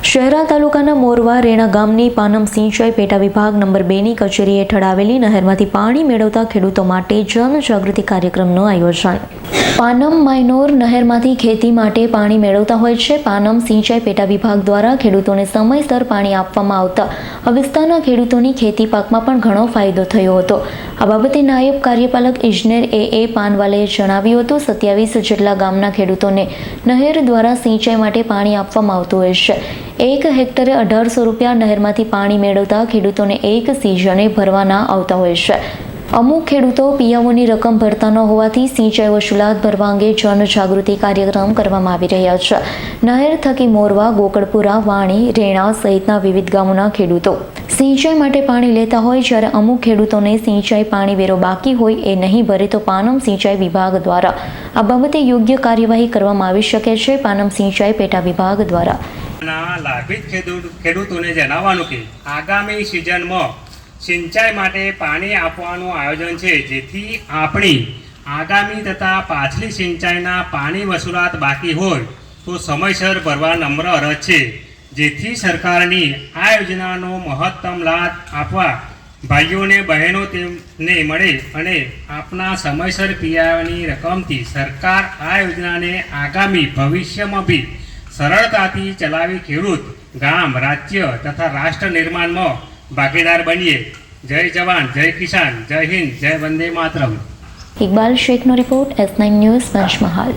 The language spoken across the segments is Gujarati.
શહેરા તાલુકાના મોરવા રેણા ગામની પાનમ સિંચાઈ પેટા વિભાગ નંબર 2ની કચેરી હેઠળ આવેલી નહેરમાંથી પાણી મેળવતા ખેડૂતો માટે જનજાગૃતિ કાર્યક્રમનું આયોજન. પાનમ માયનોર નહેરમાંથી ખેતી માટે પાણી મેળવતા હોય છે. પાનમ સિંચાઈ પેટા વિભાગ દ્વારા ખેડૂતોને સમયસર પાણી આપવામાં આવતા આ વિસ્તારના ખેડૂતોની ખેતી પાકમાં પણ ઘણો ફાયદો થયો હતો. આ બાબતે નાયબ કાર્યપાલક ઇજનેર એ પાનવાલેએ જણાવ્યું હતું. 27 જેટલા ગામના ખેડૂતોને નહેર દ્વારા સિંચાઈ માટે પાણી આપવામાં આવતું હોય છે. 1 હેક્ટરે 1800 રૂપિયા નહેરમાંથી પાણી મેળવતા ખેડૂતોને એક સિઝને ભરવાના આવતા હોય છે. અમુક ખેડૂતો પિયાઓની રકમ ભરતા ન હોવાથી સિંચાઈ વસૂલાત ભરવા અંગે જનજાગૃતિ કાર્યક્રમ કરવામાં આવી રહ્યા છે. નહેર થકી મોરવા, ગોકળપુરા, વાણી, રેણા સહિતના વિવિધ ગામોના ખેડૂતો સિંચાઈ માટે પાણી લેતા હોય, જ્યારે અમુક ખેડૂતોને સિંચાઈ પાણી વેરો બાકી હોય એ નહીં ભરે તો પાનમ સિંચાઈ વિભાગ દ્વારા આ બાબતે યોગ્ય કાર્યવાહી કરવામાં આવી શકે છે. પાનમ સિંચાઈ પેટા વિભાગ દ્વારા લાભિત ખેડૂતોને જણાવવાનું કે આગામી સિઝનમાં સિંચાઈ માટે પાણી આપવાનું આયોજન છે, જેથી આપણી આગામી તથા પાછલી સિંચાઈના પાણી વસૂલાત બાકી હોય તો સમયસર ભરવા નમ્ર અરજ છે. જેથી સરકારની આ યોજનાનો મહત્તમ લાભ આપવા ભાઈઓને બહેનો તેમને મળે અને આપના સમયસર પીવાની રકમથી સરકાર આ યોજનાને આગામી ભવિષ્યમાં બી સરળતાથી ચલાવી ખેડૂત, ગામ, રાજ્ય તથા રાષ્ટ્ર નિર્માણમાં ભાગીદાર બનીએ. જય જવાન, જય કિસાન, જય હિન્દ, જય વંદે માતરમ. ઇકબાલ શેખનો રિપોર્ટ, S9 ન્યૂઝ, પંચમહાલ.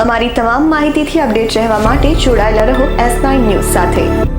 અમારી તમામ માહિતીથી અપડેટ રહેવા માટે જોડાયેલા રહો S9 ન્યૂઝ સાથે.